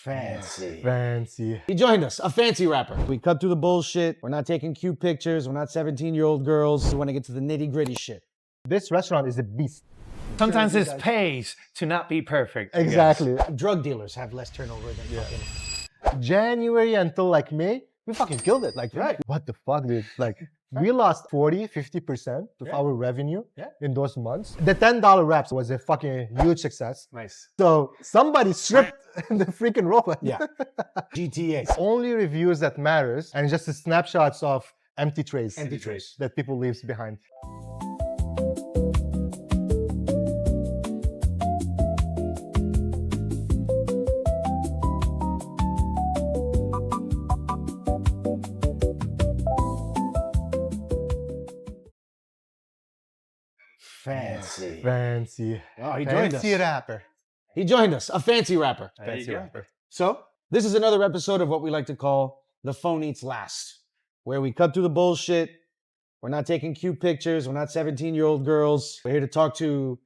Fancy. He joined us, a fancy rapper. We cut through the bullshit. We're not taking cute pictures. We're not 17-year-old girls. We want to get to the nitty-gritty shit. This restaurant is a beast. Sometimes it pays to not be perfect. Exactly. Drug dealers have less turnover than fucking... January until like May, we fucking killed it. Like, Right. What the fuck, dude? Like, we lost 40-50% of our revenue in those months. The $10 wraps was a fucking huge success. Nice. So somebody stripped the freaking robot. Yeah. GTA. Only reviews that matters and just the snapshots of empty trays. Empty trays. That people leaves behind. Fancy. Oh, he joined us. Fancy rapper. He joined us, a fancy rapper. Fancy rapper. So, this is another episode of what we like to call The Phone Eats Last, where we cut through the bullshit. We're not taking cute pictures. We're not 17-year-old girls. We're here to talk to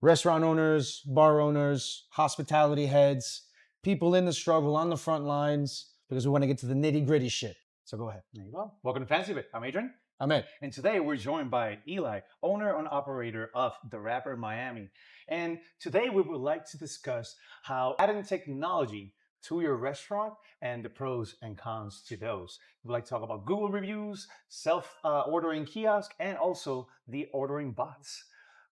restaurant owners, bar owners, hospitality heads, people in the struggle, on the front lines, because we want to get to the nitty-gritty shit. So go ahead. There you go. Welcome to Fancy Bit. I'm Adrian. I'm Ed. And today we're joined by Eli, owner and operator of The Wrapper Miami. And today we would like to discuss how adding technology to your restaurant and the pros and cons to those. We'd like to talk about Google reviews, self-ordering kiosk, and also the ordering bots.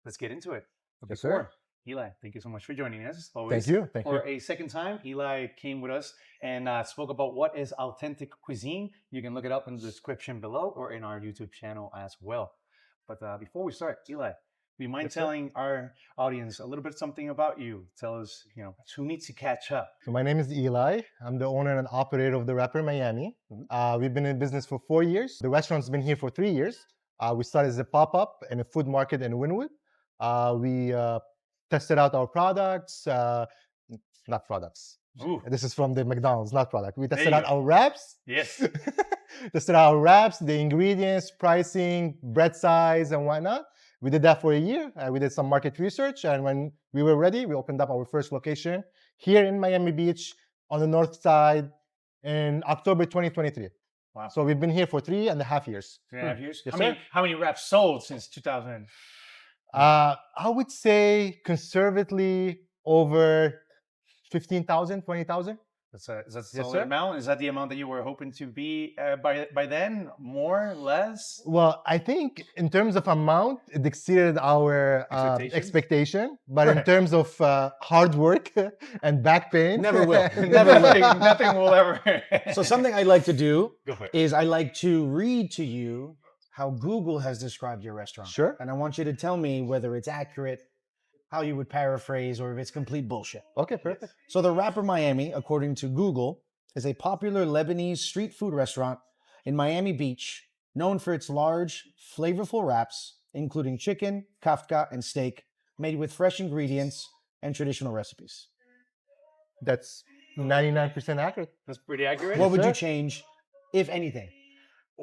Let's get into it. But Yes, before, sir. Eli, thank you so much for joining us. Always. Thank you. Thank For you. a second time, Eli came with us and spoke about what is authentic cuisine. You can look it up in the description below or in our YouTube channel as well. But before we start, Eli, do you mind telling our audience a little bit something about you? Tell us, who needs to catch up? So my name is Eli. I'm the owner and operator of The Wrapper Miami. We've been in business for 4 years. The restaurant's been here for 3 years. We started as a pop-up in a food market in Wynwood. We tested out our products, not products. Ooh. This is from the McDonald's, not product. We tested you out go. our wraps. Yes. Tested out our wraps, the ingredients, pricing, bread size, and whatnot. We did that for a year. We did some market research, and when we were ready, we opened up our first location here in Miami Beach on the north side in October 2023. Wow. So we've been here for 3.5 years. 3.5 years? Yes, How many wraps sold since 2000? I would say conservatively over 15,000, 20,000. Is that Yes, solid sir. amount? Is that the amount that you were hoping to be by then? More, less? Well, I think in terms of amount, it exceeded our expectation. But in terms of hard work and back pain, Never will. Nothing will ever. So something I like to do Go for it. is I like to read to you how Google has described your restaurant. Sure. And I want you to tell me whether it's accurate, how you would paraphrase, or if it's complete bullshit. Okay, perfect. So the Wrapper Miami, according to Google, is a popular Lebanese street food restaurant in Miami Beach, known for its large, flavorful wraps, including chicken, kafta, and steak, made with fresh ingredients and traditional recipes. That's 99% accurate. That's pretty accurate. What would sir. you change, if anything?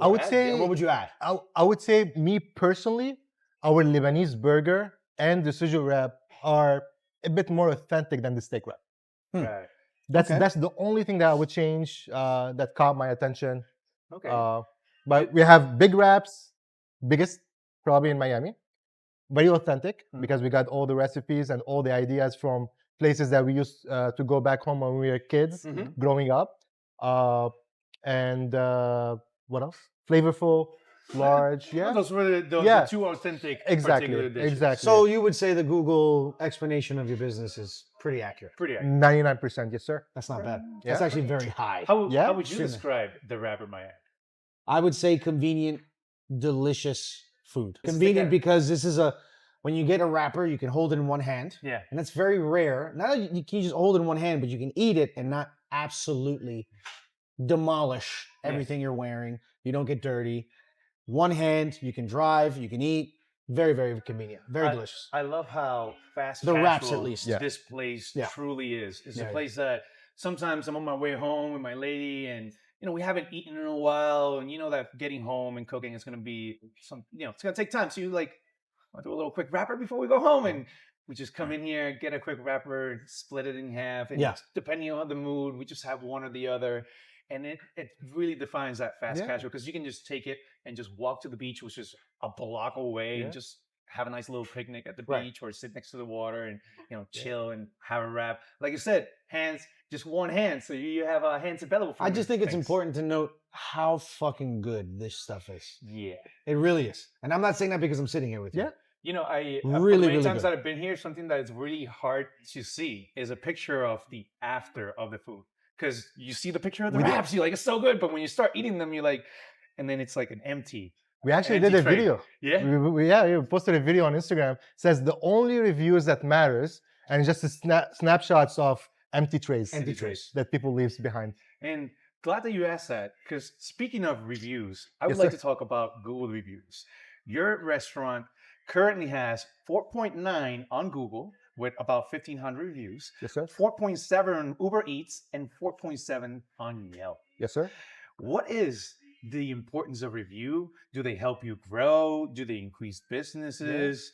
I would say, What would you add? I would say, me personally, our Lebanese burger and the suju wrap are a bit more authentic than the steak wrap. Right. That's Okay. that's the only thing that I would change that caught my attention. Okay. But we have big wraps, biggest probably in Miami, very authentic because we got all the recipes and all the ideas from places that we used to go back home when we were kids growing up. And what else? Flavorful, large, yeah. Those were the Yeah. two authentic Exactly, particular dishes. exactly. So you would say the Google explanation of your business is pretty accurate. Pretty accurate. 99%, yes, sir. That's not bad. Yeah. That's actually very high. How would you Shouldn't. describe the Wrapper Miami? I would say convenient, delicious food. This is Convenient the- because this is when you get a wrapper, you can hold it in one hand. Yeah. And that's very rare. Not that you can just hold it in one hand, but you can eat it and not absolutely demolish everything you're wearing. You don't get dirty. One hand, you can drive, you can eat. Very, very convenient. Very delicious. I love how fast The wraps, casual at least. Yeah. this place Yeah. truly is. It's Yeah, a yeah. place that sometimes I'm on my way home with my lady and we haven't eaten in a while and that getting home and cooking is going to be it's going to take time. So you want to do a little quick wrapper before we go home and We just come in here, get a quick wrapper, split it in half, and Yeah. depending on the mood, we just have one or the other. And it really defines that fast Yeah. casual because you can just take it and just walk to the beach, which is a block away, Yeah. and just have a nice little picnic at the Right. beach or sit next to the water and chill and have a wrap. Like you said, hands, just one hand, so you have hands available for. I just think it's things. important to note how fucking good this stuff is. Yeah. It really is. And I'm not saying that because I'm sitting here with you. Yeah. You know, I Really, for the many really times good. that I've been here, something that is really hard to see is a picture of the after of the food. Because you see the picture of the We did- wraps, you're like, it's so good, but when you start eating them, you're like, and then it's like an empty. We actually Empty did a tray. video. Yeah. We posted a video on Instagram. Says the only reviews that matters, and just the snapshots of empty trays Empty trays. that people leaves behind. And glad that you asked that, because speaking of reviews, I would Yes, like sir. to talk about Google reviews. Your restaurant currently has 4.9 on Google with about 1,500 reviews, Yes, sir. 4.7 on Uber Eats, and 4.7 on Yelp. Yes, sir. What is the importance of review? Do they help you grow? Do they increase businesses?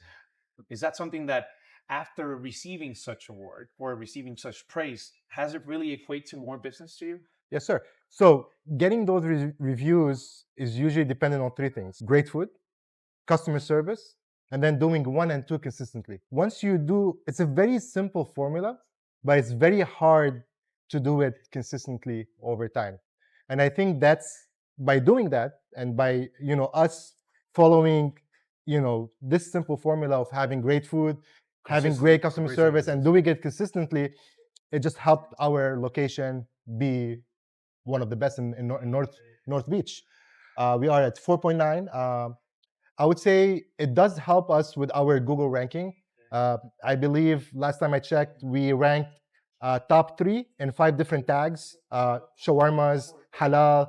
Is that something that after receiving such award or receiving such praise, has it really equate to more business to you? Yes, sir. So getting those reviews is usually dependent on three things: great food, customer service, and then doing 1 and 2 consistently. Once you do, it's a very simple formula, but it's very hard to do it consistently over time. And I think that's by doing that and by us following this simple formula of having great food, having great customer service, and doing it consistently, it just helped our location be one of the best in North Beach. We are at 4.9. I would say it does help us with our Google ranking. I believe last time I checked, we ranked top 3 in 5 different tags: shawarmas, halal,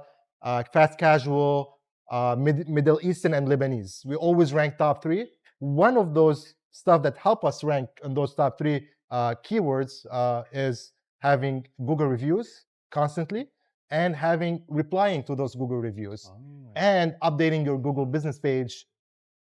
fast casual, Middle Eastern, and Lebanese. We always rank top 3. One of those stuff that help us rank in those top 3 keywords is having Google reviews constantly and replying to those Google reviews and updating your Google business page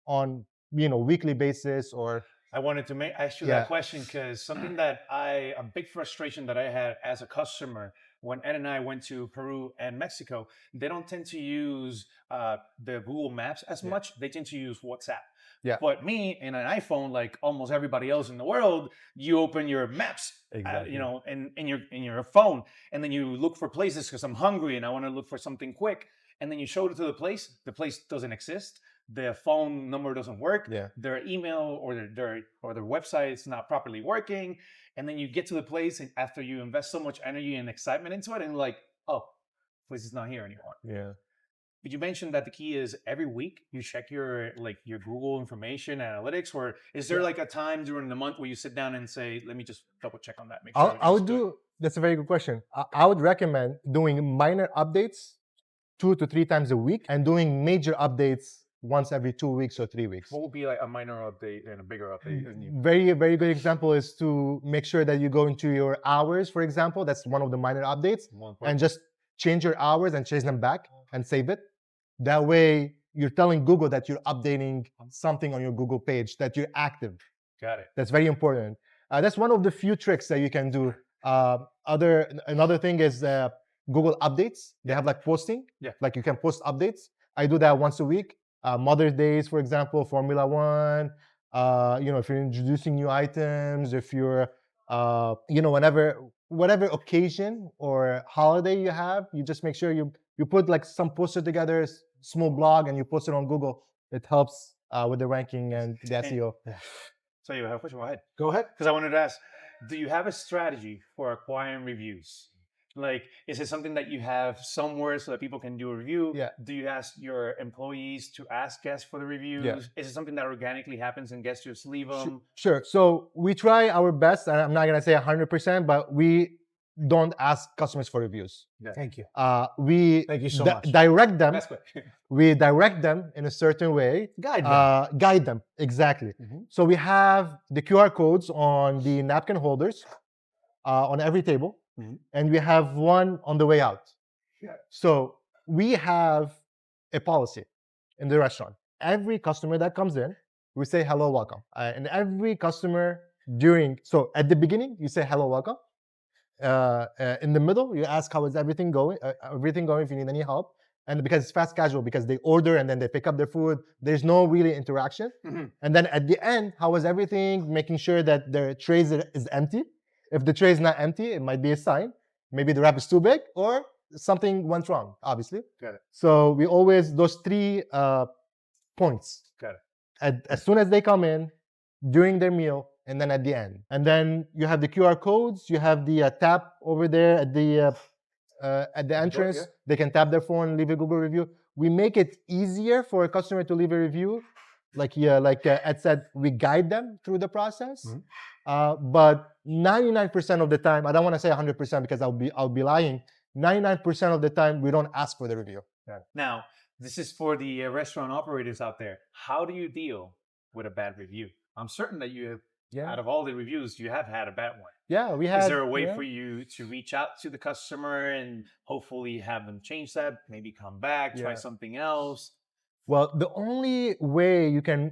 on weekly basis. Or I wanted to ask you that question because something that a big frustration that I had as a customer when Ed and I went to Peru and Mexico, they don't tend to use the Google Maps as much. They tend to use WhatsApp. Yeah. But me in an iPhone, like almost everybody else in the world, you open your maps, Exactly. in your phone, and then you look for places because I'm hungry and I want to look for something quick, and then you show it to the place. The place doesn't exist. Their phone number doesn't work. Yeah. Their email or their website is not properly working. And then you get to the place, and after you invest so much energy and excitement into it, and like, oh, place is not here anymore. Yeah. But you mentioned that the key is every week you check your Google information analytics, or is there like a time during the month where you sit down and say, let me just double check on that? Make sure I would do. That's a very good question. I would recommend doing minor updates 2 to 3 times a week and doing major updates once every 2 weeks or 3 weeks. What would be like a minor update and a bigger update? Very, very good example is to make sure that you go into your hours, for example. That's one of the minor updates. And just change your hours and change them back and save it. That way, you're telling Google that you're updating something on your Google page, that you're active. Got it. That's very important. That's one of the few tricks that you can do. Another thing is Google Updates. They have like posting. Yeah. Like you can post updates. I do that once a week. Mother's Days, for example, Formula One. If you're introducing new items, if you're, whatever occasion or holiday you have, you just make sure you put like some poster together, small blog, and you post it on Google. It helps with the ranking and the SEO. So you have a question? Go ahead. Go ahead. Because I wanted to ask, do you have a strategy for acquiring reviews? Like, is it something that you have somewhere so that people can do a review? Yeah. Do you ask your employees to ask guests for the reviews? Yeah. Is it something that organically happens and guests just leave them? Sure. So we try our best. And I'm not going to say 100%, but we don't ask customers for reviews. Yeah. Thank you. We Thank you so much. direct them. That's quick. We direct them in a certain way. Guide them. Guide them, exactly. Mhm. So we have the QR codes on the napkin holders on every table, and we have one on the way out. Yeah. So we have a policy in the restaurant. Every customer that comes in, we say hello, welcome, and every customer So at the beginning, you say hello, welcome. In the middle, you ask how is everything going, if you need any help. And because it's fast casual, because they order and then they pick up their food, there's no really interaction. And then at the end, how was everything? Making sure that their trays is empty. If the tray is not empty, it might be a sign. Maybe the wrap is too big or something went wrong, obviously. Got it. So we always, those 3 points. Got it. As soon as they come in, during their meal, and then at the end. And then you have the QR codes, you have the tap over there at the entrance. yeah. They can tap their phone, leave a Google review. We make it easier for a customer to leave a review. Like Ed said, we guide them through the process. But 99% of the time, I don't want to say 100% because I'll be lying. 99% of the time, we don't ask for the review. Now, this is for the restaurant operators out there. How do you deal with a bad review? I'm certain that you have, out of all the reviews, you have had a bad one. Yeah, we had. Is there a way for you to reach out to the customer and hopefully have them change that, maybe come back, try something else? Well, the only way you can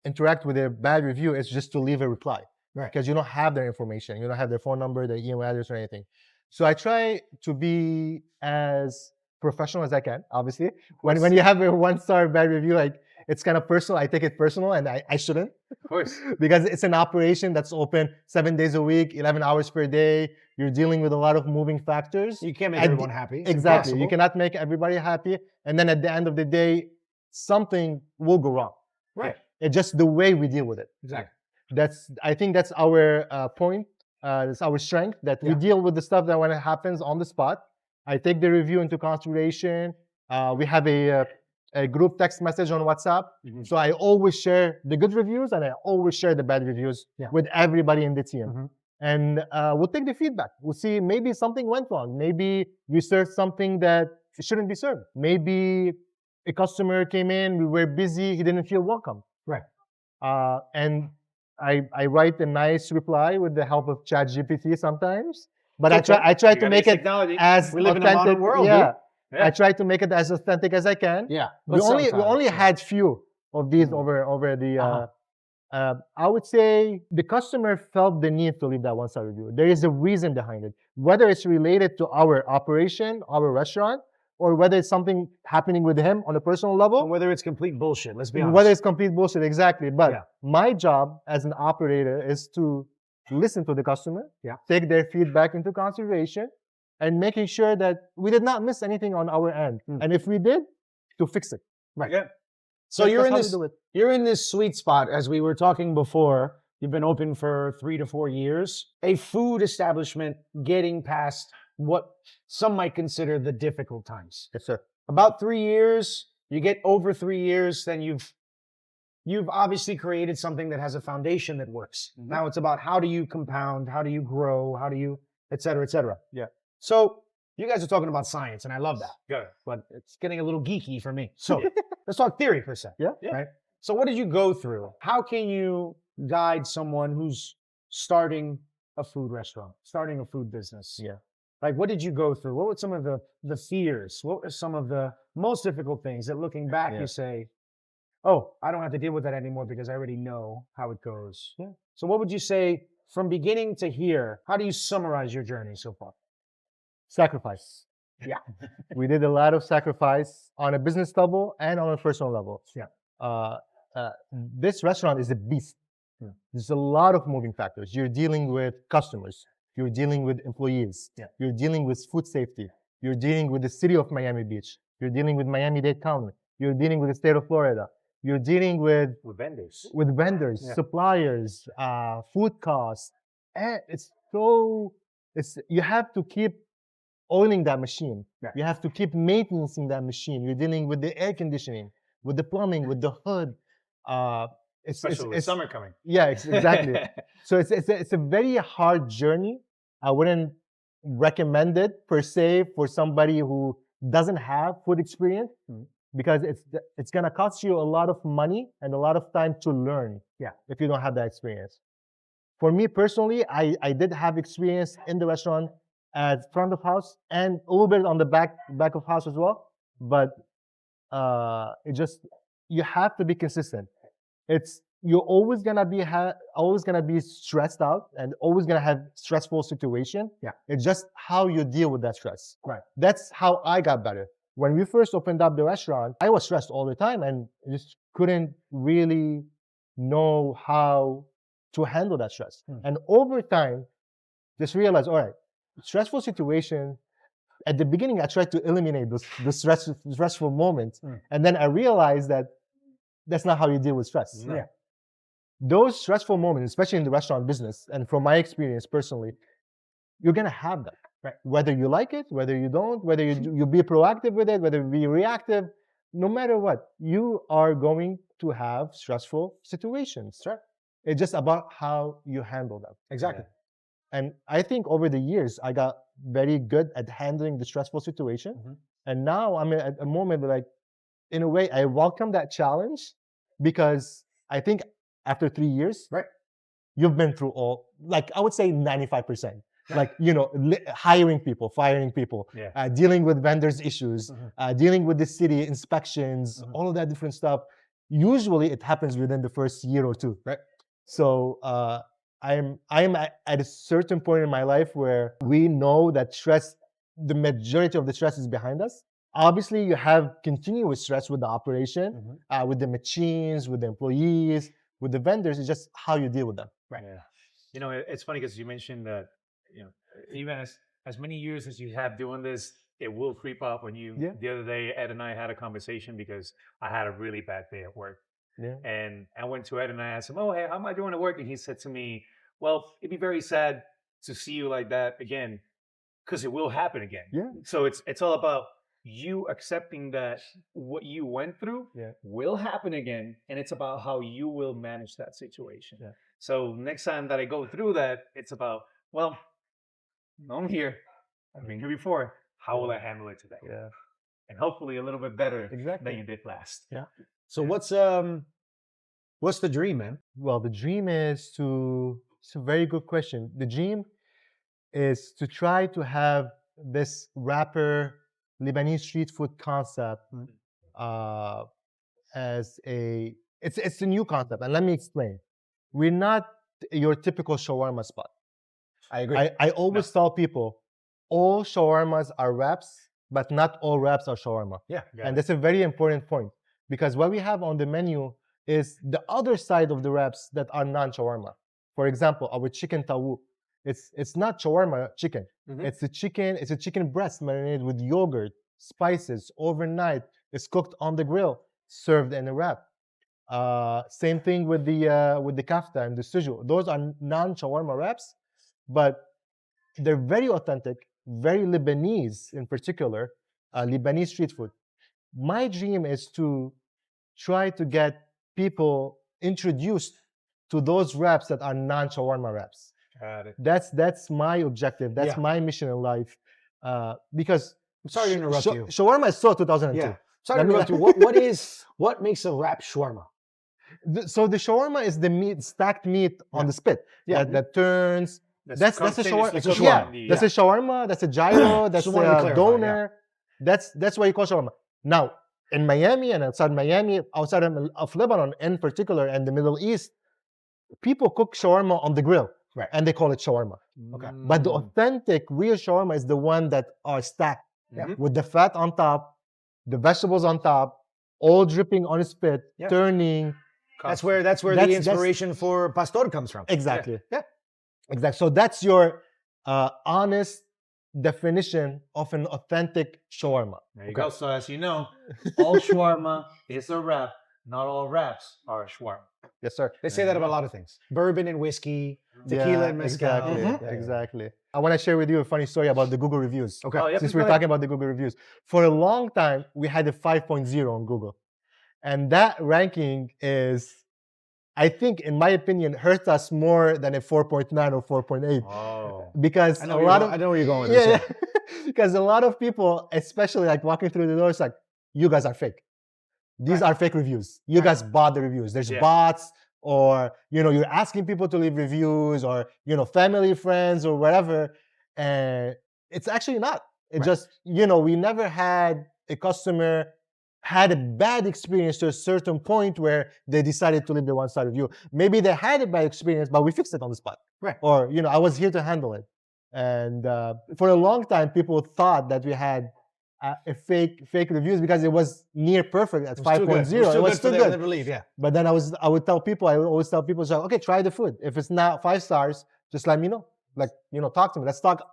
interact with a bad review is just to leave a reply. Right. Because you don't have their information. You don't have their phone number, their email address, or anything. So I try to be as professional as I can, obviously. When you have a 1-star bad review, like it's kind of personal. I take it personal, and I shouldn't. Of course. Because it's an operation that's open 7 days a week, 11 hours per day. You're dealing with a lot of moving factors. You can't make everyone happy. It's Exactly. impossible. You cannot make everybody happy. And then at the end of the day, something will go wrong. Right. It's just the way we deal with it. Exactly. I think that's our point. It's our strength that we deal with the stuff that when it happens on the spot. I take the review into consideration. We have a group text message on WhatsApp. So I always share the good reviews and I always share the bad reviews with everybody in the team. And we'll take the feedback. We'll see maybe something went wrong. Maybe we served something that shouldn't be served. Maybe a customer came in, we were busy, he didn't feel welcome. Right. And I write a nice reply with the help of ChatGPT sometimes. But I try to make it as we live authentic. in a modern world, yeah. dude. I try to make it as authentic as I can. Yeah. We only had few of these over the. I would say the customer felt the need to leave that 1-star review. There is a reason behind it, whether it's related to our operation, our restaurant, or whether it's something happening with him on a personal level. And whether it's complete bullshit, let's be honest. Whether it's complete bullshit, exactly. But my job as an operator is to listen to the customer, take their feedback into consideration, and making sure that we did not miss anything on our end. And if we did, to fix it. Right. Yeah. So That's you're in this sweet spot, as we were talking before. You've been open for 3 to 4 years. A food establishment getting past what some might consider the difficult times. Yes, sir. About 3 years, you get over 3 years, then you've obviously created something that has a foundation that works. Now it's about how do you compound, how do you grow, how do you, et cetera, et cetera. Yeah. So you guys are talking about science, and I love that. Got it. But it's getting a little geeky for me. So let's talk theory per se. Yeah. Right? So what did you go through? How can you guide someone who's starting a food restaurant, starting a food business? Yeah. Like, what did you go through? What were some of the fears? What were some of the most difficult things that looking back you say, oh, I don't have to deal with that anymore because I already know how it goes. Yeah. So what would you say from beginning to here? How do you summarize your journey so far? Sacrifice. Yeah. We did a lot of sacrifice on a business level and on a personal level. Yeah. This restaurant is a beast. There's a lot of moving factors. You're dealing with customers. You're dealing with employees. You're dealing with food safety. You're dealing with the city of Miami Beach. You're dealing with Miami-Dade County. You're dealing with the state of Florida. You're dealing with vendors. Suppliers, food costs. And you have to keep oiling that machine. You have to keep maintaining that machine. You're dealing with the air conditioning, with the plumbing, with the hood. Especially with summer coming. Yeah, exactly. So it's a very hard journey. I wouldn't recommend it per se for somebody who doesn't have food experience because it's gonna cost you a lot of money and a lot of time to learn. If you don't have that experience. For me personally, I did have experience in the restaurant at front of house and a little bit on the back of house as well. But you have to be consistent. you're always gonna be stressed out and always gonna have stressful situation. Yeah. It's just how you deal with that stress. Right. That's how I got better. When we first opened up the restaurant, I was stressed all the time and just couldn't really know how to handle that stress. And over time, just realized, all right, stressful situation. At the beginning, I tried to eliminate the stressful moments, and then I realized that that's not how you deal with stress. No. Yeah. Those stressful moments, especially in the restaurant business, and from my experience personally, you're gonna have them. Right. Whether you like it, whether you don't, whether you be proactive with it, whether you be reactive, no matter what, you are going to have stressful situations. Sure. It's just about how you handle them. Exactly. And I think over the years, I got very good at handling the stressful situation. And now I'm at a moment where, like, in a way, I welcome that challenge because I think after 3 years, Right. you've been through all, like, I would say 95%. Like, hiring people, firing people, Yeah. dealing with vendors' issues, dealing with the city inspections, all of that different stuff. Usually it happens within the first year or two. Right. So I'm at a certain point in my life where we know that stress, the majority of the stress is behind us. Obviously, you have continuous stress with the operation, with the machines, with the employees, with the vendors. It's just how you deal with them. Right. Yeah. It's funny because you mentioned that, even as many years as you have doing this, it will creep up on you. Yeah. The other day, Ed and I had a conversation because I had a really bad day at work. Yeah. And I went to Ed and I asked him, "Oh, hey, how am I doing at work?" And he said to me, "Well, it'd be very sad to see you like that again, because it will happen again." Yeah. So it's all about you accepting that what you went through will happen again, and it's about how you will manage that situation. Yeah. So next time that I go through that, it's about, well, I'm here. I've been here before. How will I handle it today? Yeah. And hopefully a little bit better Exactly. than you did last. Yeah. So what's the dream, man? Well, the dream is it's a very good question. The dream is to try to have this wrapper Lebanese street food concept as it's a new concept. And let me explain. We're not your typical shawarma spot. I agree. I always tell people all shawarmas are wraps, but not all wraps are shawarma. Yeah. And that's a very important point because what we have on the menu is the other side of the wraps that are non-shawarma. For example, our chicken tawu. It's not shawarma chicken. It's a chicken breast marinated with yogurt, spices, overnight. It's cooked on the grill, served in a wrap. Same thing with the kafta and the suju. Those are non-shawarma wraps, but they're very authentic, very Lebanese in particular, Lebanese street food. My dream is to try to get people introduced to those wraps that are non-shawarma wraps. Got it. That's my objective. That's my mission in life. Because I'm sorry to interrupt you. Shawarma is so 2002. Yeah. Sorry to interrupt you. What makes a wrap shawarma? So the shawarma is the meat, stacked meat on the spit that turns. That's a shawarma. continuously cooked Yeah, on the- that's a shawarma. That's a gyro. That's wanted to a clarify, doner. That's why you call shawarma. Now in Miami and outside Miami, outside of Lebanon in particular, and the Middle East, people cook shawarma on the grill, Right. and they call it shawarma. Okay. But the authentic real shawarma is the one that are stacked Yeah. with the fat on top, the vegetables on top, all dripping on a spit, Yeah. turning. That's where the That's- inspiration for pastor comes from. Exactly. Yeah. Exactly. So that's your honest definition of an authentic shawarma. There you go. So as you know, all shawarma is a wrap. Not all wraps are shawarma. Yes, sir. They say that about a lot of things. Bourbon and whiskey, tequila and mezcal. Exactly. Yeah, yeah. Exactly. I want to share with you a funny story about the Google reviews. Okay. Oh, yeah, Since please we're go talking about the Google reviews. For a long time, we had a 5.0 on Google. And that ranking is, I think, in my opinion, hurts us more than a 4.9 or 4.8. Oh. Because I a know lot of where you're going with yeah, this. because a lot of people, especially like walking through the door, it's like, you guys are fake. These are fake reviews. You guys bought the reviews. There's bots, or you're asking people to leave reviews, or family, friends, or whatever. And it's actually not. It just we never had a customer had a bad experience to a certain point where they decided to leave the one-star review. Maybe they had a bad experience, but we fixed it on the spot. Right. Or, I was here to handle it. And for a long time, people thought that we had a fake reviews because it was near perfect at 5.0. It was too good. Never leave, yeah. But then I would always tell people, so, okay, try the food. If it's not 5 stars, just let me know. Like, talk to me. Let's talk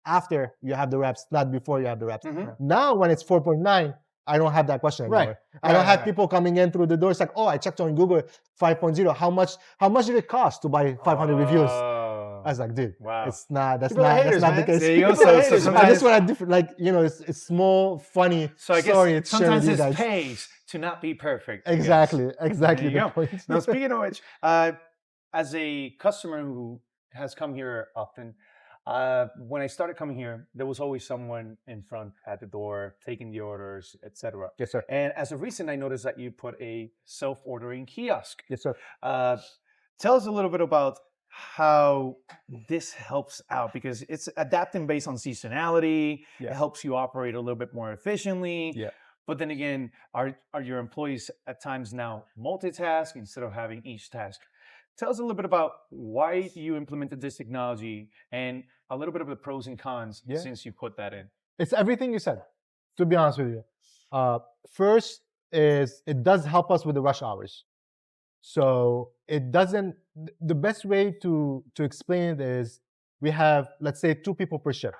after you have the wraps, not before you have the wraps. Now, when it's 4.9, I don't have that question anymore. Right. I don't have people coming in through the door. It's like, oh, I checked on Google 5.0. How much did it cost to buy 500 reviews? I was like, dude, that's not the case. There you go. So I just want a different, it's small, funny So I story. guess sometimes it pays to not be perfect. I guess. Exactly. There you The go. point. Now, speaking of which, as a customer who has come here often, when I started coming here, there was always someone in front at the door taking the orders, etc. Yes, sir. And as of recent, I noticed that you put a self-ordering kiosk. Yes, sir. Tell us a little bit about how this helps out, because it's adapting based on seasonality. Yeah. It helps you operate a little bit more efficiently. Yeah. But then again, are your employees at times now multitask instead of having each task? Tell us a little bit about why you implemented this technology and a little bit of the pros and cons since you put that in. It's everything you said, to be honest with you. First is it does help us with the rush hours. So it doesn't, the best way to explain it is we have, let's say, 2 people per shift.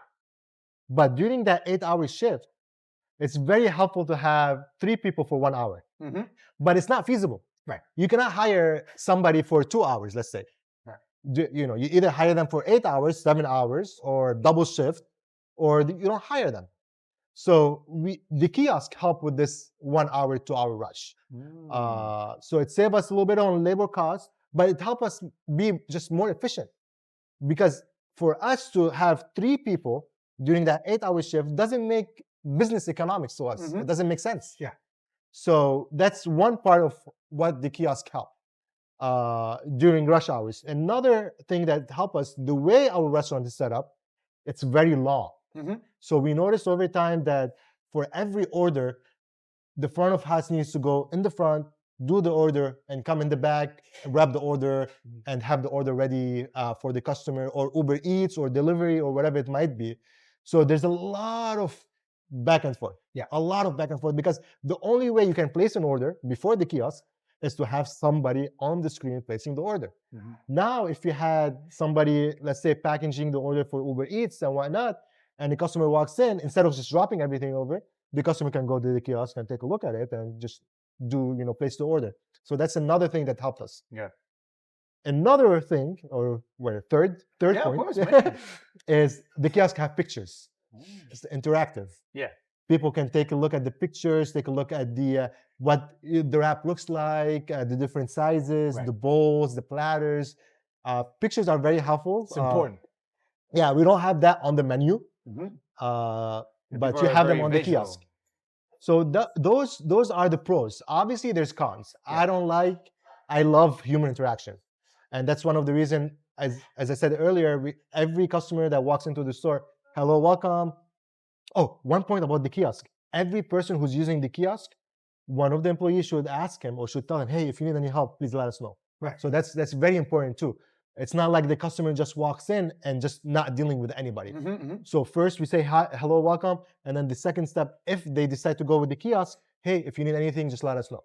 But during that 8-hour shift, it's very helpful to have 3 people for 1 hour. But it's not feasible. Right. You cannot hire somebody for 2 hours, let's say. Right. You either hire them for 8 hours, 7 hours, or double shift, or you don't hire them. So the kiosk help with this 1 hour, 2 hour rush. So it saves us a little bit on labor costs, but it helps us be just more efficient. Because for us to have 3 people during that 8-hour shift doesn't make business economics to us. It doesn't make sense. Yeah. So that's one part of what the kiosk help during rush hours. Another thing that help us, the way our restaurant is set up, it's very long. So we noticed over time that for every order, the front of house needs to go in the front, do the order, and come in the back, grab the order, and have the order ready for the customer, or Uber Eats, or delivery, or whatever it might be. So there's a lot of back and forth. Yeah. A lot of back and forth, because the only way you can place an order before the kiosk is to have somebody on the screen placing the order. Now, if you had somebody, let's say, packaging the order for Uber Eats and whatnot, and the customer walks in, instead of just dropping everything over, the customer can go to the kiosk and take a look at it and just place the order. So that's another thing that helped us. Yeah. Another thing, or third Yeah, of point, course, man. is the kiosk have pictures. It's interactive. Yeah. People can take a look at the pictures, take a look at the what the wrap looks like, the different sizes, Right. the bowls, the platters. Pictures are very helpful. It's important. Yeah, we don't have that on the menu, but People you are have them very on the visual. kiosk. So those are the pros. Obviously, there's cons. I love human interaction, and that's one of the reasons. As I said earlier, every customer that walks into the store, hello, welcome. Oh, one point about the kiosk. Every person who's using the kiosk, one of the employees should ask him or should tell him, hey, if you need any help, please let us know. Right. So that's very important too. It's not like the customer just walks in and just not dealing with anybody. So first we say hi, hello, welcome, and then the second step, if they decide to go with the kiosk, hey, if you need anything, just let us know,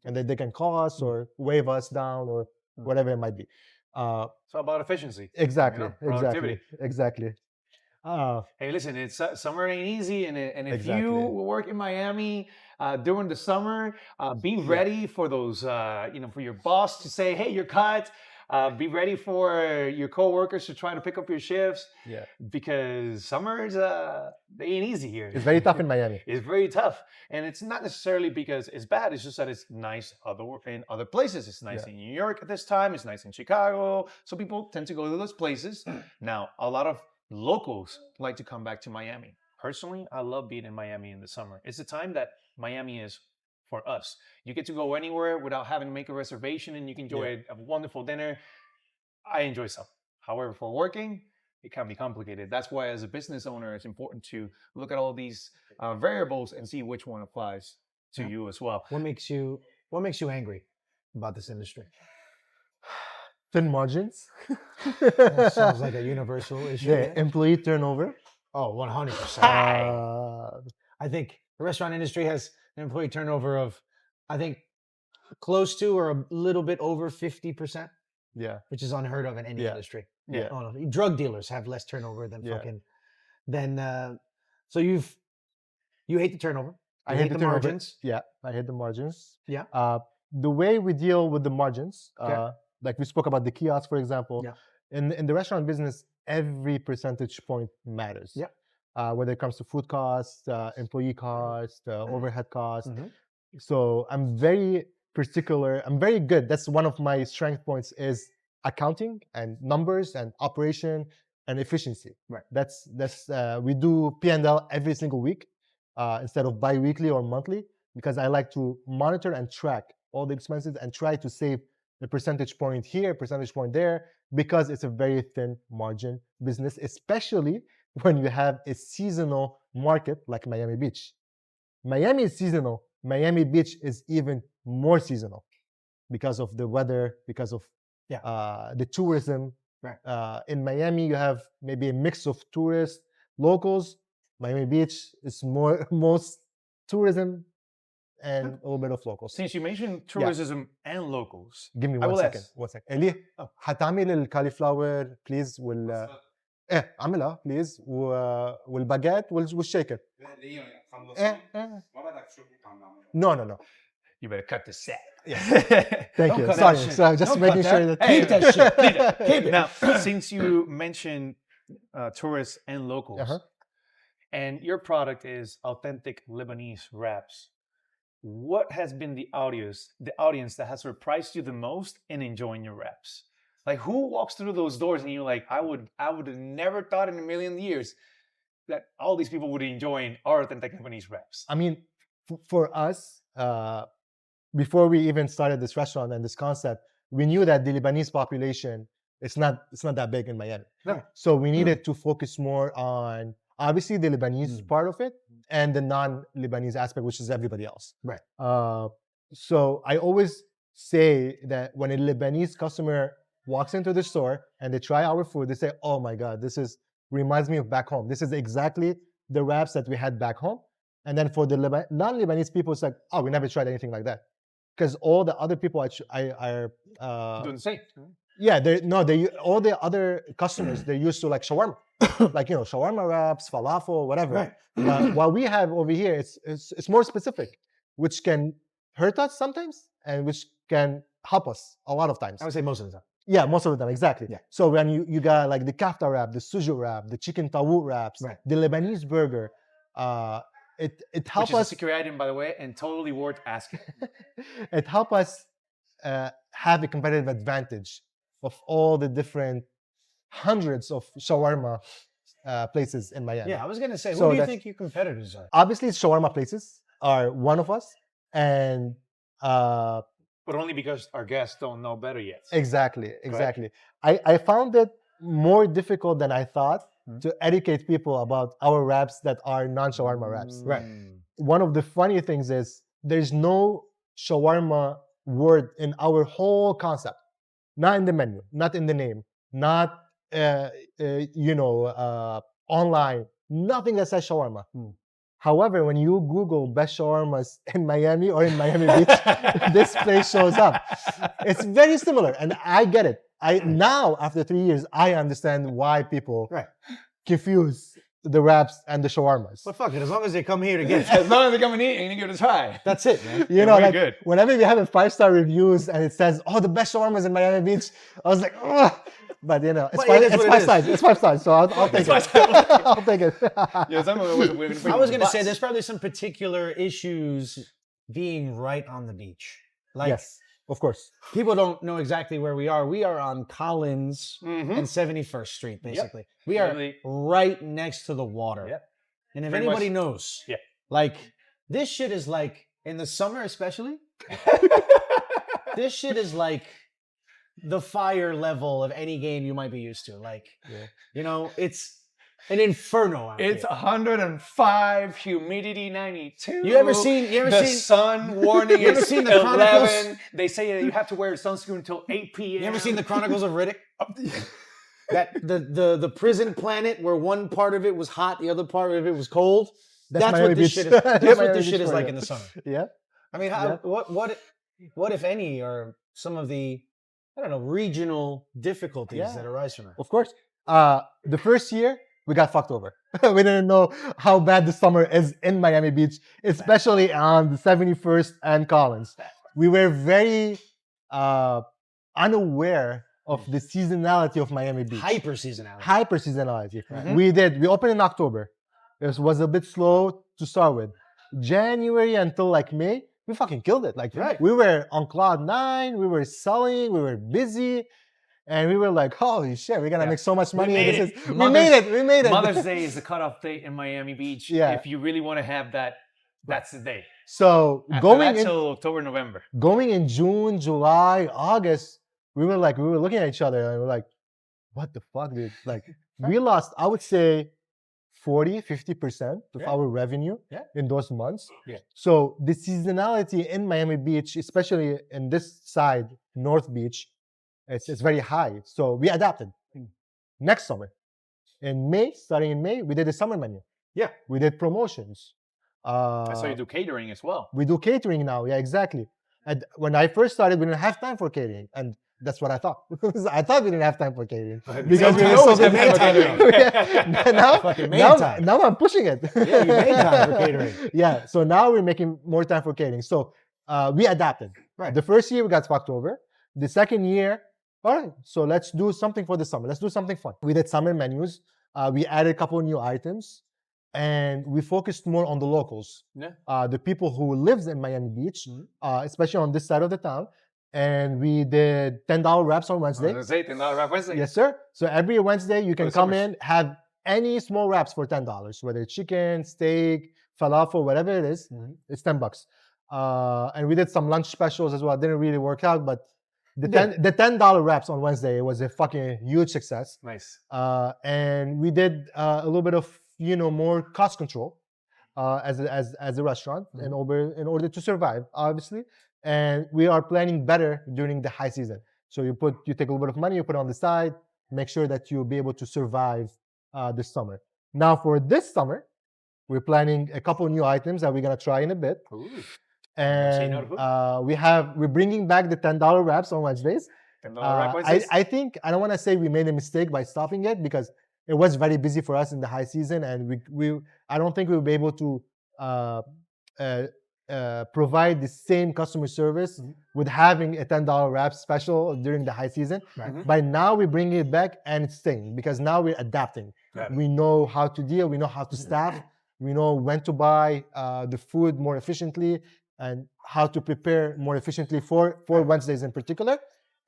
and then they can call us or wave us down or whatever it might be. So about efficiency. Exactly, productivity. exactly. Hey, listen, it's summer ain't easy, and if Exactly. you work in Miami during the summer, be ready for those, for your boss to say, "Hey, you're cut." Be ready for your coworkers to try to pick up your shifts. Yeah. Because summers, they ain't easy here. It's very tough in Miami. It's very tough, and it's not necessarily because it's bad. It's just that it's nice in other places. It's nice in New York at this time. It's nice in Chicago. So people tend to go to those places. Now, a lot of locals like to come back to Miami. Personally, I love being in Miami in the summer. It's the time that Miami is for us. You get to go anywhere without having to make a reservation, and you can enjoy a wonderful dinner. I enjoy some. However, for working, it can be complicated. That's why, as a business owner, it's important to look at all these variables and see which one applies to you as well. What makes you angry about this industry? Thin margins. That sounds like a universal issue. Yeah, employee turnover. Oh, 100%. Uh, I think the restaurant industry has an employee turnover of, I think, close to or a little bit over 50%, yeah, which is unheard of in any Yeah. industry. Yeah. Oh, no. Drug dealers have less turnover than Yeah. so you hate the turnover. I You hate the turnover. margins. Yeah, I hate the margins. Yeah. The way we deal with the margins, Okay. like we spoke about the kiosks, for example. Yeah. In the restaurant business, every percentage point matters. Yeah. Whether it comes to food costs, employee costs, overhead costs. Mhm. So I'm very particular. I'm very good. That's one of my strength points is accounting and numbers and operation and efficiency. Right. That's we do P&L every single week instead of bi-weekly or monthly because I like to monitor and track all the expenses and try to save a percentage point here, percentage point there, because it's a very thin margin business, especially when you have a seasonal market like Miami Beach. Miami is seasonal. Miami Beach is even more seasonal because of the weather, because of the tourism. Right. In Miami, you have maybe a mix of tourists, locals. Miami Beach is most tourism and a little bit of locals. Since you mentioned tourism and locals, Give me I will 1 second. ask. 1 second. إلي Oh. هتعمل الكاليفلاور بليز ايه اعملها بليز والباجيت والشيكر. No. You better cut this set. Thank Don't you. cut Sorry, that shit. sorry, just Don't making cut sure that. that. Keep that shit. Keep it. Now, since you mentioned tourists and locals, Uh-huh. and your product is authentic Lebanese wraps, what has been the audience that has surprised you the most in enjoying your wraps? Like, who walks through those doors and you're like, I would have never thought in a million years that all these people would be enjoying our authentic Lebanese wraps. I mean, for us, before we even started this restaurant and this concept, we knew that the Lebanese population it's not that big in Miami. No. So we needed to focus more on obviously the Lebanese part of it and the non-Lebanese aspect, which is everybody else. Right. So I always say that when a Lebanese customer walks into the store and they try our food, they say, "Oh my God, this reminds me of back home. This is exactly the wraps that we had back home." And then for the non-Lebanese people, it's like, "Oh, we never tried anything like that," because all the other people are Doing the same. yeah, all the other customers they're used to like shawarma, like shawarma wraps, falafel, whatever. Right. What we have over here, it's more specific, which can hurt us sometimes and which can help us a lot of times. I would say most of the time. Yeah, most of the time, exactly. Yeah. So when you got like the kafta wrap, the sujo wrap, the chicken tawu wraps, Right. the Lebanese burger, it helps Which is us. a secret item, by the way, and totally worth asking. It helps us have a competitive advantage of all the different hundreds of shawarma places in Miami. Yeah, I was gonna say, So who do you that's- think your competitors are? Obviously, shawarma places are one of us, and But only because our guests don't know better yet. exactly. I found it more difficult than I thought to educate people about our wraps that are non-shawarma wraps. Right. One of the funny things is there's no shawarma word in our whole concept. Not in the menu, not in the name, not online, nothing that says shawarma. However, when you Google best shawarmas in Miami or in Miami Beach, this place shows up. It's very similar, and I get it. Now after 3 years, I understand why people confuse the wraps and the shawarmas. But fuck it, as long as they come here to get As long as they come and eat and you give it a try. that's it, man. You know, we're like good. whenever we have a 5-star reviews and it says, "Oh, the best shawarmas in Miami Beach," I was like, "Ugh." But you know, it's But five, it is it's what it 5 is. stars. It's 5 stars, so I'll take it. I'll take it. I was gonna say there's probably some particular issues being right on the beach. Like Yes, of course. people don't know exactly where we are. We are on Collins and 71st Street, basically. We are Literally. right next to the water. Yep. And if Pretty anybody much- knows, Yeah. like this shit is like in the summer especially, this shit is like the fire level of any game you might be used to. Like, you know, it's an inferno out It's here. 105, humidity 92. You ever seen the sun warning You ever is seen the 11. They say that you have to wear sunscreen until 8 p.m. You ever seen the Chronicles of Riddick? That the prison planet where one part of it was hot, the other part of it was cold. That's Miami what this Beach. shit is. That's what Miami this Beach shit is for like you. in the summer. Yeah. I mean, Yeah. what if any are some of the, I don't know, regional difficulties Yeah. that arise from that? Of course. The first year we got fucked over. We didn't know how bad the summer is in Miami Beach, especially on the 71st and Collins. We were very unaware of the seasonality of Miami Beach. Hyper seasonality. Hyper seasonality. Mhm. We opened in October. It was a bit slow to start with. January until like May, we fucking killed it. Like Right. we were on cloud nine, we were selling, we were busy, and we were like, holy shit, we're gonna Yeah. make so much money. made This it. is- we made it. We made it. Mother's Day is the cutoff date in Miami Beach. Yeah. If you really want to have that, that's the day. So After going that in, till October, November. going in June, July, August, we were looking at each other and we're like, what the fuck, dude? Like we lost, I would say 40-50% of Yeah. our revenue Yeah. in those months. Yeah. So the seasonality in Miami Beach, especially in this side, North Beach, it's very high. So we adapted. Next summer, in May, starting in May, we did a summer menu. Yeah. We did promotions. I saw you do catering as well. We do catering now. Yeah, exactly. And when I first started, we didn't have time for catering, and that's what I thought. I thought we didn't have time for catering because we were always so have time for catering. now, Fucking made now, time. now I'm pushing it. Yeah, you made time for catering. Yeah, so now we're making more time for catering. So we adapted. Right. The first year we got fucked over. The second year, all right, so let's do something for the summer. Let's do something fun. We did summer menus. We added a couple of new items, and we focused more on the locals. Yeah. The people who lives in Miami Beach, Mhm. especially on this side of the town. And we did $10 wraps on Wednesday. Wednesday. Yes, sir. So every Wednesday you can the come summers. in, have any small wraps for $10, whether it's chicken, steak, falafel, whatever it is, Mhm. it's $10. And we did some lunch specials as well. Didn't really work out, but the Yeah. $10 wraps on Wednesday was a fucking huge success. Nice. And we did a little bit of more cost control as a restaurant in order to survive, obviously. And we are planning better during the high season. So you take a little bit of money, you put it on the side, make sure that you'll be able to survive this summer. Now for this summer, we're planning a couple new items that we're gonna try in a bit. Ooh. And we're bringing back the $10 wraps on Wednesdays. $10 wrap Wednesdays. I think I don't want to say we made a mistake by stopping it because it was very busy for us in the high season, and I don't think we'll be able to provide the same customer service with having a $10 wrap special during the high season. Right. But now we bring it back and it's staying because now we're adapting. Got it. We know how to deal. We know how to staff. We know when to buy the food more efficiently and how to prepare more efficiently for Wednesdays in particular.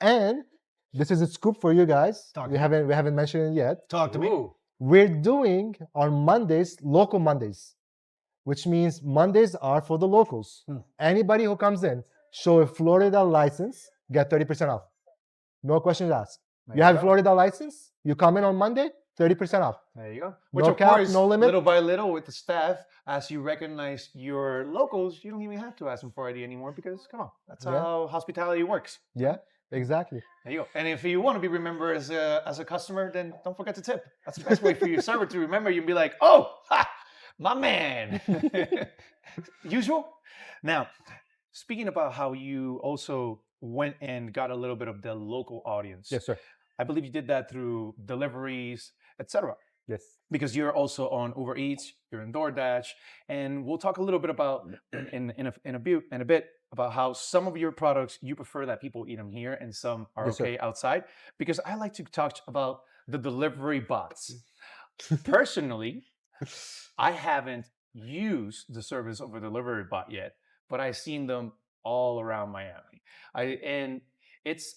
And this is a scoop for you guys. Talk to We me. haven't mentioned it yet. Talk to me. Ooh. We're doing on Mondays local Mondays, which means Mondays are for the locals. Anybody who comes in, show a Florida license, get 30% off. No questions asked. There You have a go. Florida license, you come in on Monday, 30% off. There you go. Which No of cap, course, no limit. little by little with the staff, as you recognize your locals, you don't even have to ask them for ID anymore because, come on, that's Yeah. how hospitality works. Yeah, exactly. There you go. And if you want to be remembered as a customer, then don't forget to tip. That's the best way for your server to remember you and be like, oh, ha, my man. Usual. Now, speaking about how you also went and got a little bit of the local audience. Yes, sir. I believe you did that through deliveries, etc. Yes. Because you're also on Uber Eats, you're in DoorDash, and we'll talk a little bit about in a bit about how some of your products you prefer that people eat them here and some are Yes, sir. okay outside. Because I like to talk about the delivery bots. Personally, I haven't used the service of a delivery bot yet, but I've seen them all around Miami. And it's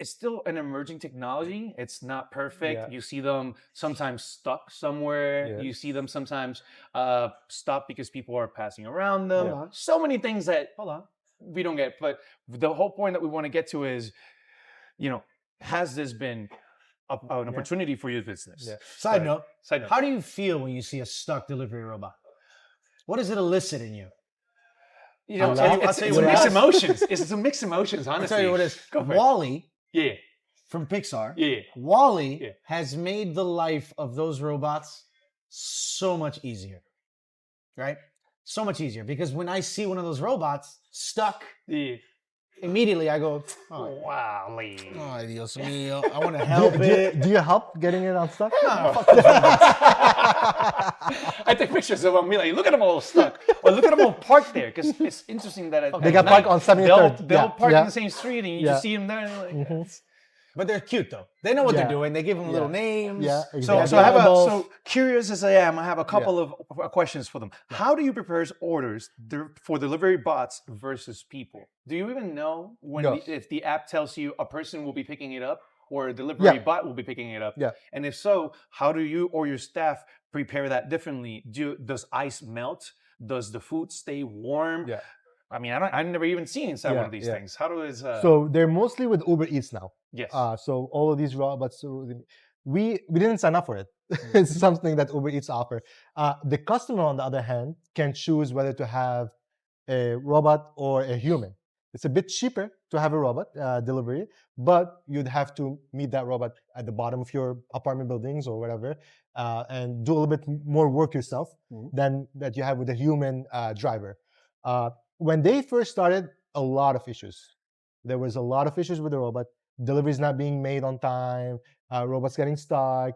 still an emerging technology. It's not perfect. Yeah. You see them sometimes stuck somewhere. Yes. You see them sometimes stop because people are passing around them. Yeah. So many things that we don't get. But the whole point that we want to get to is, has this been an opportunity for your business. Yeah. Side Right. note, Side note. how do you feel when you see a stuck delivery robot? What does it elicit in you? You know, I'll tell you- I'll it's tell you it's what it mixed is. emotions. It's some mixed emotions, honestly. I'll tell you what it is. Go for it. Wall-E Yeah, from Pixar. yeah. Wall-E Yeah. has made the life of those robots so much easier. Right? So much easier. Because when I see one of those robots stuck, Yeah. immediately I go, oh, Wow, Lee. ay, Dios mío, I want to help it. Do you help getting it unstuck? Nah, fuck those robots. I take pictures of them. Be like, look at them all stuck, or look at them all parked there. Because it's interesting that They got parked on 73rd. They'll Yeah, park yeah. in the same street, and you Yeah. just see them there. And you're like, But they're cute though. They know what Yeah. they're doing. They give them little Yeah. names. Yeah, So, exactly. so I have eyeballs. so curious as I am, I have a couple of questions for them. How do you prepare orders for delivery bots versus people? Do you even know when No. if the app tells you a person will be picking it up or a delivery Yeah. bot will be picking it up? Yeah. And if so, how do you or your staff prepare that differently? Does ice melt? Does the food stay warm? Yeah. I mean, I've never even seen inside one Yeah, of these yeah. things. How do is So they're mostly with Uber Eats now. yes. So all of these robots, we didn't sign up for it. It's something that Uber Eats offer. The customer, on the other hand, can choose whether to have a robot or a human. It's a bit cheaper to have a robot delivery, but you'd have to meet that robot at the bottom of your apartment buildings or whatever, and do a little bit more work yourself than that you have with a human driver. When they first started, a lot of issues. There was a lot of issues with the robot. Deliveries not being made on time, robots getting stuck.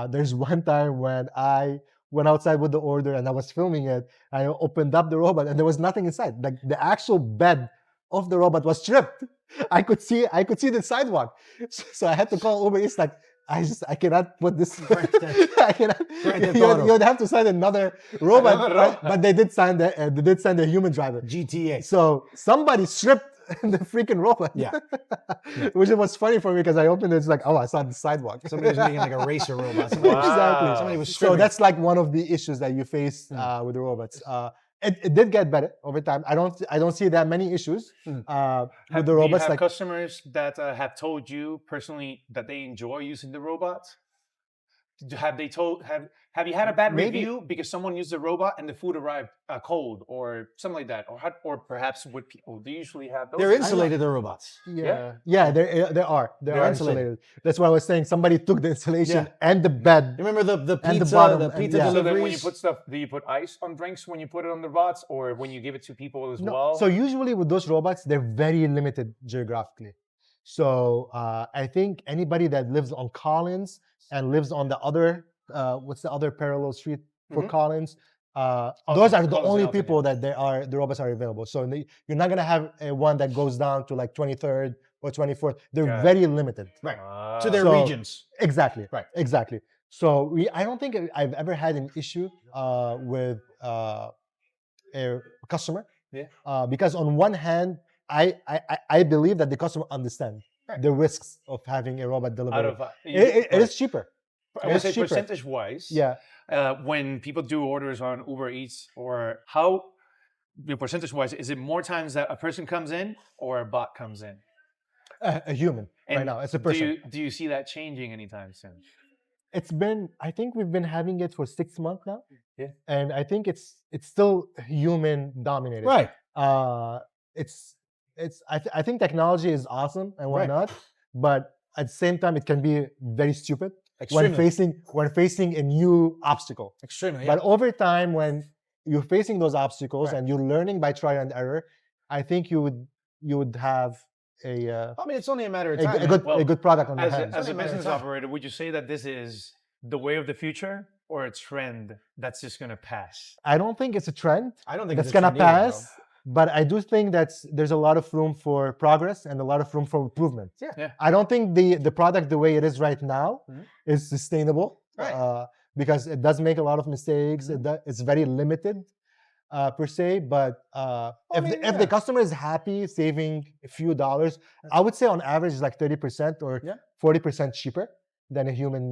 There's one time when I went outside with the order and I was filming it. I opened up the robot and there was nothing inside. Like the actual bed of the robot was stripped. I could see the sidewalk. So I had to call Uber Eats. Like I cannot put this. I cannot. Grand Theft You Auto. would have to sign another robot, Another right? robot. But they did send a human driver. GTA. So somebody stripped the freaking robot. Yeah. Which was funny for me because I opened it, it's like, oh, I saw the sidewalk. Somebody was making like a racer robot. Somebody, Exactly. somebody was So stripping. that's like one of the issues that you face with the robots. It did get better over time. I don't see that many issues with the Do you robots. have Like customers that have told you personally that they enjoy using the robots? Have you had a bad Maybe. review because someone used the robot and the food arrived cold or something like that, or perhaps with people? Do you usually have those? They're insulated, the robots. yeah, there are They're insulated. That's what I was saying. Somebody took the insulation Yeah. and the bed. You remember the And pizza, the bottom, the and pizza yeah. So then when you deliveries? put stuff, do you put ice on drinks when you put it on the bots, or when you give it to people as well? So usually with those robots, they're very limited geographically. So I think anybody that lives on Collins and lives on the other, what's the other parallel street for Mhm. Collins? Those are the Collins only and Elton, people that the robots are available. So you're not gonna have one that goes down to like 23rd or 24th. They're Got it. very limited. Right. Ah. To their So- regions. Exactly. Right. Exactly. So I don't think I've ever had an issue with a customer. Yeah. Because on one hand, I believe that the customer understands Right. the risks of having a robot deliver. out of It is cheaper. I would it's say cheaper. percentage wise. Yeah. When people do orders on Uber Eats, or how, percentage wise, is it more times that a person comes in or a bot comes in? A human right And now. It's a person. Do you see that changing anytime soon? It's been. I think we've been having it for 6 months now. Yeah. And I think it's still human dominated. Right. It's I think technology is awesome and Right. whatnot, but at the same time it can be very stupid Extremely. when facing a new obstacle. Extremely. But over time, when you're facing those obstacles Right. and you're learning by trial and error, I think you would have a I mean, it's only a matter of time. a good Well, a good product on your As hands. a Only a matter of business time. operator, would you say that this is the way of the future or a trend that's just going to pass? I don't think it's a trend I don't think that's it's a gonna trend either, pass, but I do think there's a lot of room for progress and a lot of room for improvement. Yeah. I don't think the product the way it is right now Mhm. is sustainable, Right. because it does make a lot of mistakes. It's very limited per se. But if the customer is happy saving a few dollars, I would say on average it's like 30% or Yeah. 40% cheaper than a human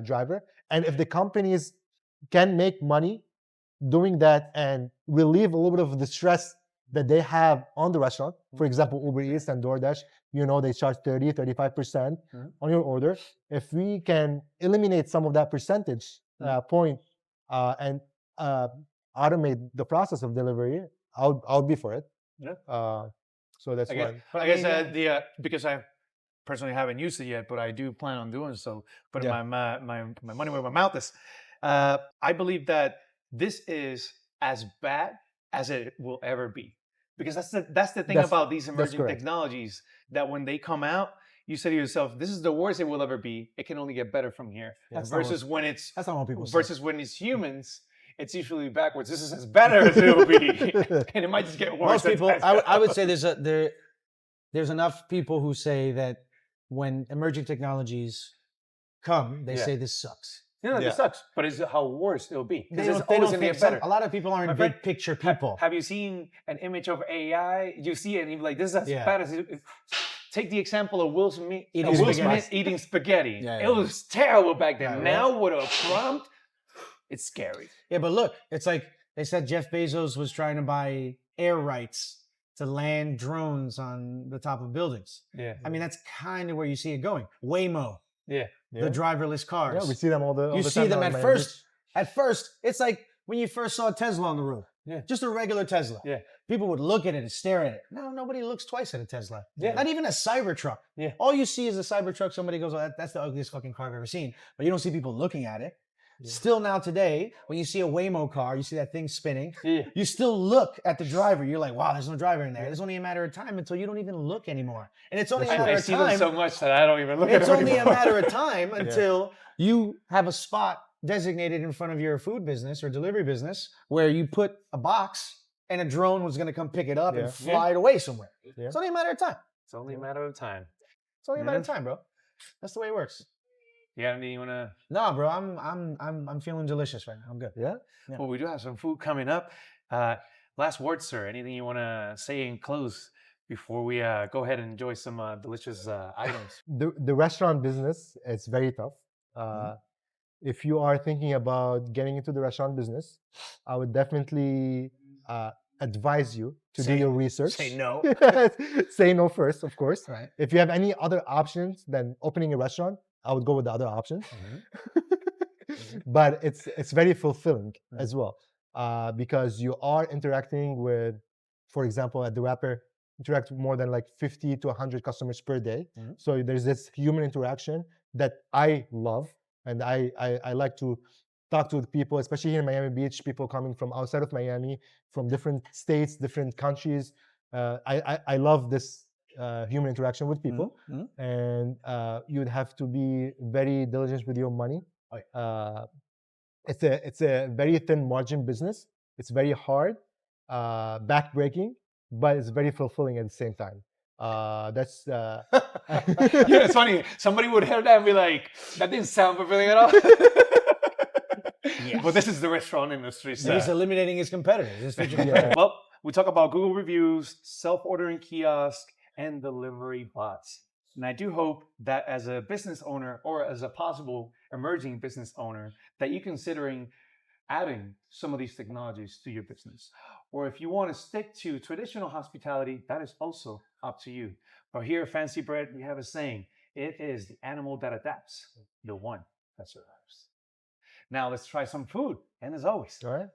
driver. And if the companies can make money doing that and relieve a little bit of the stress that they have on the restaurant. For example, Uber Eats and DoorDash, they charge 30, 35% on your order. If we can eliminate some of that percentage point and automate the process of delivery, I'll be for it. Yeah. So that's why. But I guess because I personally haven't used it yet, but I do plan on doing so. Putting my money where my mouth is. I believe that this is as bad as it will ever be, because that's the thing about these emerging technologies, that when they come out, you say to yourself, "This is the worst it will ever be. It can only get better from here." Versus when it's when it's humans, it's usually backwards. This is as better as it will be, and it might just get worse. Most people, I would say there's enough people who say that when emerging technologies come, they say this sucks. This sucks, but it's how worse it'll be. They don't think better. A lot of people aren't big picture people. Have you seen an image of AI? You see it and you're like, this is as bad as it. Take the example of Will Smith eating spaghetti. It was terrible back then. Now with a prompt, it's scary. Yeah, but look, it's like they said Jeff Bezos was trying to buy air rights to land drones on the top of buildings. Yeah. I mean, that's kind of where you see it going. Waymo. Yeah. The driverless cars. Yeah, we see them all the You see them at first. At first, it's like when you first saw a Tesla on the road. Yeah. Just a regular Tesla. Yeah. People would look at it and stare at it. Now nobody looks twice at a Tesla. Yeah. Not even a Cybertruck. Yeah. All you see is a Cybertruck. Somebody goes, "Oh, that's the ugliest fucking car I've ever seen." But you don't see people looking at it. Yeah. Still now today, when you see a Waymo car, you see that thing spinning. Yeah. You still look at the driver. You're like, "Wow, there's no driver in there." It's only a matter of time until you don't even look anymore. And it's only a matter of time. I see them so much that I don't even look at them. It's only a matter of time until you have a spot designated in front of your food business or delivery business where you put a box and a drone was going to come pick it up and fly it away somewhere. Yeah. It's only a matter of time. It's only a matter of time. It's only a matter of time, bro. That's the way it works. You got anything you wanna? No, bro. I'm feeling delicious right now. I'm good. Yeah. Well, we do have some food coming up. Last word, sir. Anything you wanna say in close before we go ahead and enjoy some delicious items? The restaurant business, it's very tough. If you are thinking about getting into the restaurant business, I would definitely advise you to do your research. Say no. Say no first, of course. Right. If you have any other options than opening a restaurant, I would go with the other options. But it's very fulfilling as well, because you are interacting with, for example, at The Wrapper, interact with more than like 50 to 100 customers per day. So there's this human interaction that I love, and I like to talk to the people, especially here in Miami Beach, people coming from outside of Miami, from different states, different countries. I love this human interaction with people, and you'd have to be very diligent with your money. It's a very thin margin business. It's very hard, back-breaking, but it's very fulfilling at the same time. That's it's funny. Somebody would hear that and be like, "That didn't sound fulfilling at all." But this is the restaurant industry. So. He's eliminating his competitors. Well, we talk about Google reviews, self-ordering kiosks, and delivery bots. And I do hope that as a business owner or as a possible emerging business owner, that you're considering adding some of these technologies to your business. Or if you want to stick to traditional hospitality, that is also up to you. But here at Fancy Bread, we have a saying: it is the animal that adapts, the one that survives. Now let's try some food. And as always, all right.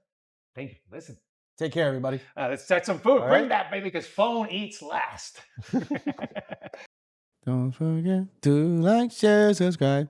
Thank you. Listen. Take care, everybody. Let's start some food. All Bring right. that, baby, because phone eats last. Don't forget to like, share, subscribe.